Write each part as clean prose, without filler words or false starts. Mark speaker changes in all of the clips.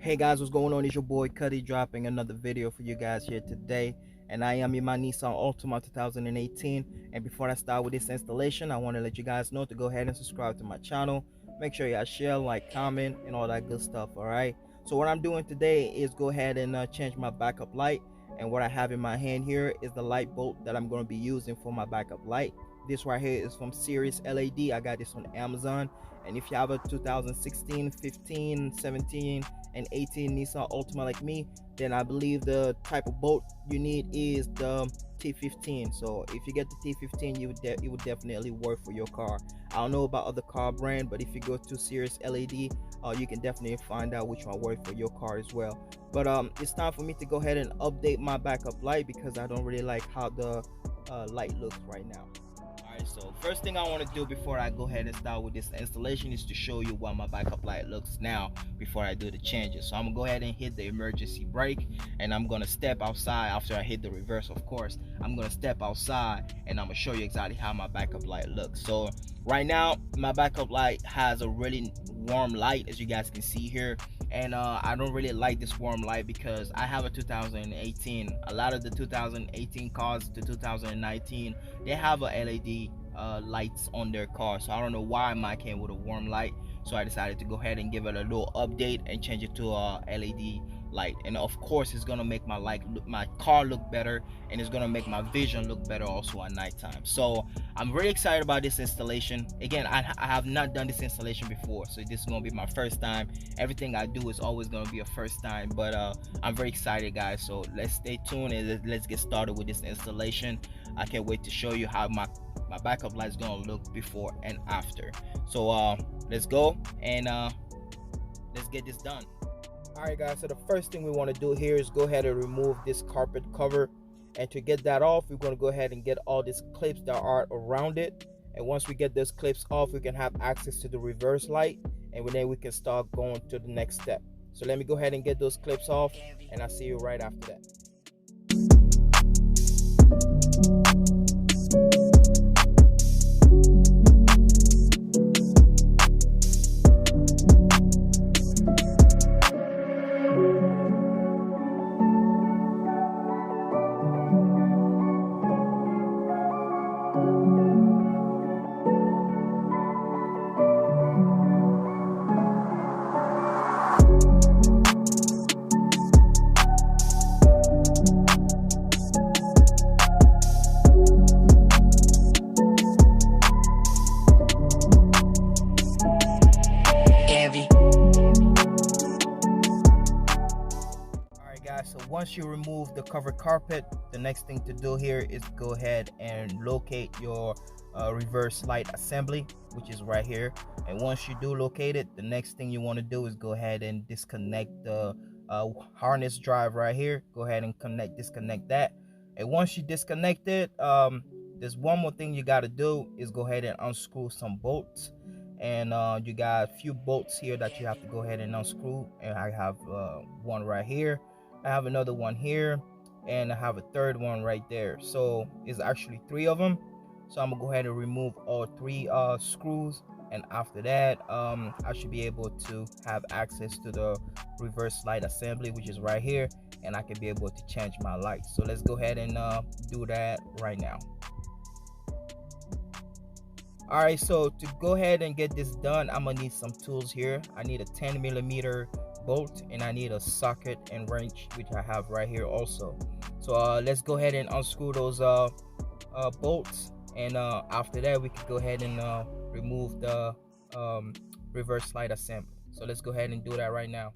Speaker 1: Hey guys, what's going on? It's your boy Cuddy dropping another video for you guys here today. And I am in my Nissan Altima 2018. And before I start with this installation, I want to let you guys know to go ahead and subscribe to my channel. Make sure you share, like, comment, and all that good stuff, alright? So what I'm doing today is go ahead and change my backup light. And what I have in my hand here is the light bulb that I'm going to be using for my backup light. This right here is from Series LED. I got this on Amazon. And if you have a 2016, 15, 17, and 18 Nissan Altima like me, then I believe the type of bolt you need is the T15. So if you get the T15, it would definitely work for your car. I don't know about other car brand, but if you go to Series LED, you can definitely find out which one works for your car as well. But it's time for me to go ahead and update my backup light because I don't really like how the light looks right now. So first thing I want to do before I go ahead and start with this installation is to show you what my backup light looks now before I do the changes. So I'm gonna go ahead and hit the emergency brake, and I'm gonna step outside after I hit the reverse. Of course, I'm gonna step outside and I'm gonna show you exactly how my backup light looks. So right now my backup light has a really warm light, as you guys can see here, and I don't really like this warm light because I have a 2018. A lot of the 2018 cars to 2019, they have a LED lights on their car, so I don't know why mine came with a warm light. So I decided to go ahead and give it a little update and change it to a LED light, and of course it's gonna make my car look better, and it's gonna make my vision look better also at nighttime. So I'm really excited about this installation. Again, I have not done this installation before, so this is gonna be my first time. Everything I do is always gonna be a first time, but I'm very excited, guys. So let's stay tuned and let's get started with this installation. I can't wait to show you how my backup light is gonna look before and after. So let's go and let's get this done. Alright guys, so the first thing we want to do here is go ahead and remove this carpet cover, and to get that off we're going to go ahead and get all these clips that are around it. And once we get those clips off, we can have access to the reverse light, and then we can start going to the next step. So let me go ahead and get those clips off, and I'll see you right after that. So once you remove the covered carpet, the next thing to do here is go ahead and locate your reverse light assembly, which is right here. And once you do locate it, the next thing you want to do is go ahead and disconnect the harness drive right here. Go ahead and disconnect that. And once you disconnect it, there's one more thing you got to do is go ahead and unscrew some bolts. And you got a few bolts here that you have to go ahead and unscrew, and I have one right here, I have another one here, and I have a third one right there. So it's actually three of them. So I'm gonna go ahead and remove all three screws, and after that I should be able to have access to the reverse light assembly, which is right here, and I can be able to change my lights. So let's go ahead and do that right now. Alright, so to go ahead and get this done, I'm gonna need some tools here. I need a 10mm bolt, and I need a socket and wrench, which I have right here also. So let's go ahead and unscrew those bolts, and after that we can go ahead and remove the reverse light assembly. So let's go ahead and do that right now.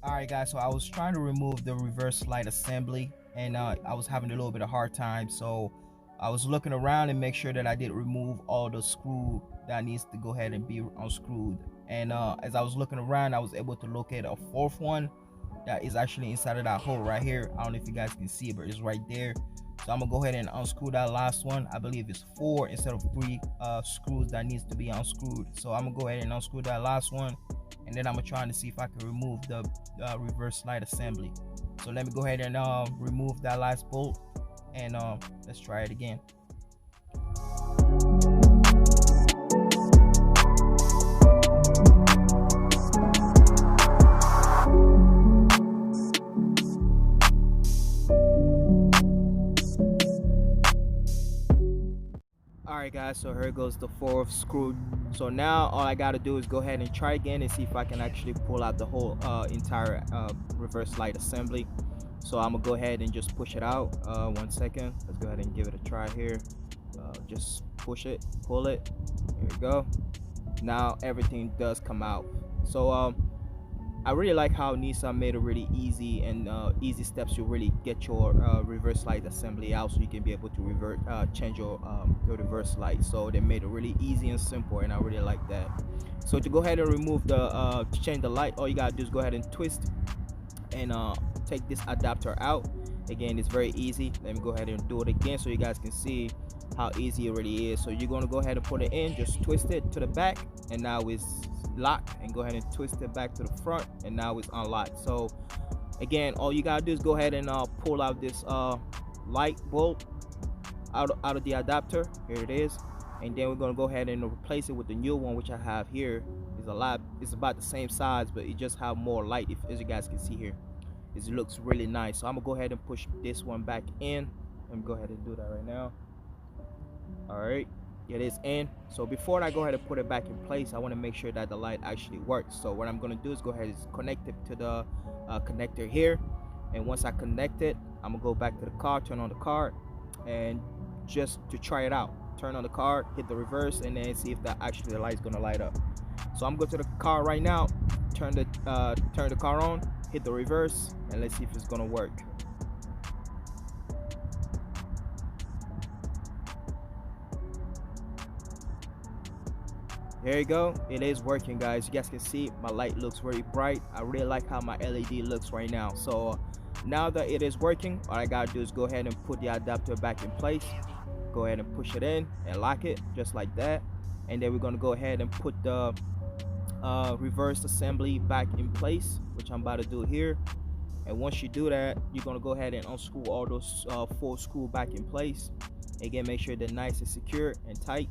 Speaker 1: Alright guys, so I was trying to remove the reverse light assembly, and I was having a little bit of hard time. So I was looking around and make sure that I did remove all the screw that needs to go ahead and be unscrewed. And as I was looking around, I was able to locate a fourth one that is actually inside of that hole right here. I don't know if you guys can see it, but it's right there. So I'm gonna go ahead and unscrew that last one. I believe it's 4 instead of 3 screws that needs to be unscrewed. So I'm gonna go ahead and unscrew that last one, and then I'm gonna try to see if I can remove the reverse slide assembly. So let me go ahead and remove that last bolt, and let's try it again. Alright guys, so here goes the 4th screw. So now all I gotta do is go ahead and try again and see if I can actually pull out the whole entire reverse slide assembly. So I'm gonna go ahead and just push it out. 1 second, let's go ahead and give it a try here. Just push it, pull it, there we go. Now everything does come out. So I really like how Nissan made it really easy and easy steps to really get your reverse slide assembly out, so you can be able to change your reverse slide. So they made it really easy and simple, and I really like that. So to go ahead and remove to change the light, all you gotta do is go ahead and twist and take this adapter out. Again, it's very easy. Let me go ahead and do it again so you guys can see how easy it really is. So you're going to go ahead and put it in, just twist it to the back, and now it's locked, and go ahead and twist it back to the front, and now it's unlocked. So again, all you gotta do is go ahead and pull out this light bolt out of the adapter. Here it is. And then we're going to go ahead and replace it with the new one, which I have here. It's about the same size, but it just have more light, as you guys can see here. It looks really nice. So I'm gonna go ahead and push this one back in. Let me go ahead and do that right now. All right, it is in. So before I go ahead and put it back in place, I want to make sure that the light actually works. So what I'm going to do is go ahead and connect it to the connector here, and once I connect it, I'm gonna go back to the car, turn on the car, and just to try it out, turn on the car, hit the reverse, and then see if that actually the light's gonna light up. So I'm going to the car right now, turn the car on, hit the reverse, and let's see if it's gonna work. There you go, it is working, guys. You guys can see my light looks very bright. I really like how my LED looks right now. So now that it is working, all I gotta do is go ahead and put the adapter back in place. Go ahead and push it in and lock it just like that, and then we're gonna go ahead and put the reverse assembly back in place, which I'm about to do here. And once you do that, you're gonna go ahead and unscrew all those 4 screws back in place. Again, make sure they're nice and secure and tight.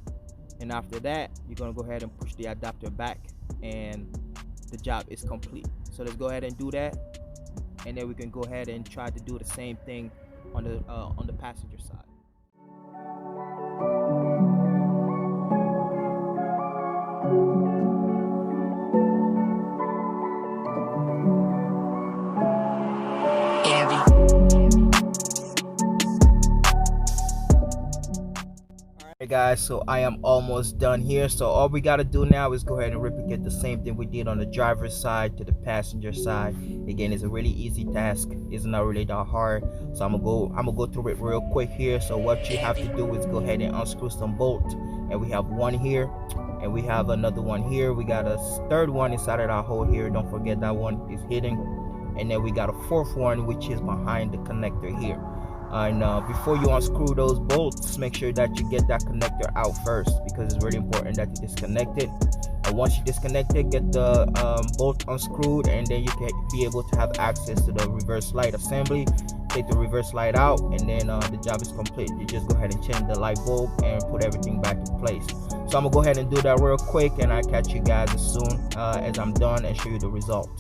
Speaker 1: And after that, you're gonna go ahead and push the adapter back, and the job is complete. So let's go ahead and do that, and then we can go ahead and try to do the same thing on the passenger side. Guys, so I am almost done here. So all we got to do now is go ahead and replicate the same thing we did on the driver's side to the passenger side. Again, it's a really easy task. It's not really that hard. So I'm gonna go through it real quick here. So what you have to do is go ahead and unscrew some bolts, and we have one here, and we have another one here. We got a third one inside of that hole here. Don't forget that one is hidden. And then we got a 4th one, which is behind the connector here. And before you unscrew those bolts, make sure that you get that connector out first, because it's really important that you disconnect it. And once you disconnect it, get the bolt unscrewed, and then you can be able to have access to the reverse light assembly. Take the reverse light out, and then the job is complete. You just go ahead and change the light bulb and put everything back in place. So I'm gonna go ahead and do that real quick, and I'll catch you guys as soon as I'm done and show you the result.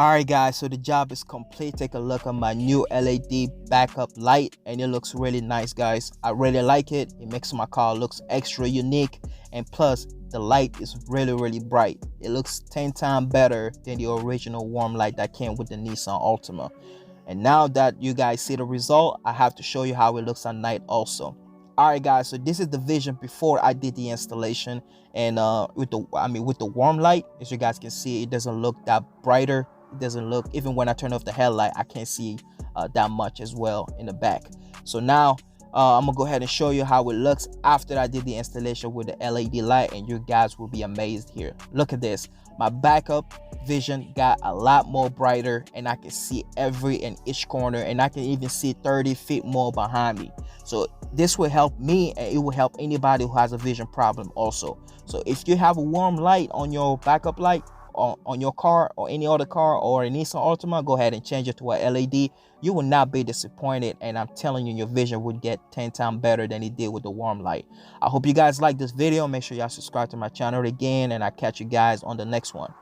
Speaker 1: Alright guys, so the job is complete. Take a look at my new LED backup light, and it looks really nice guys. I really like it. It makes my car looks extra unique, and plus the light is really bright. It looks 10 times better than the original warm light that came with the Nissan Altima. And now that you guys see the result, I have to show you how it looks at night also. Alright guys, so this is the vision before I did the installation, and with the warm light, as you guys can see, it doesn't look that brighter. It doesn't look, even when I turn off the headlight, I can't see that much as well in the back. So now I'm gonna go ahead and show you how it looks after I did the installation with the LED light, and you guys will be amazed here. Look at this. My backup vision got a lot more brighter, and I can see every and each corner, and I can even see 30 feet more behind me. So this will help me, and it will help anybody who has a vision problem also. So if you have a warm light on your backup light on your car or any other car or a Nissan Altima, go ahead and change it to a LED. You will not be disappointed, and I'm telling you, your vision would get 10 times better than it did with the warm light. I hope you guys like this video. Make sure y'all subscribe to my channel again, and I'll catch you guys on the next one.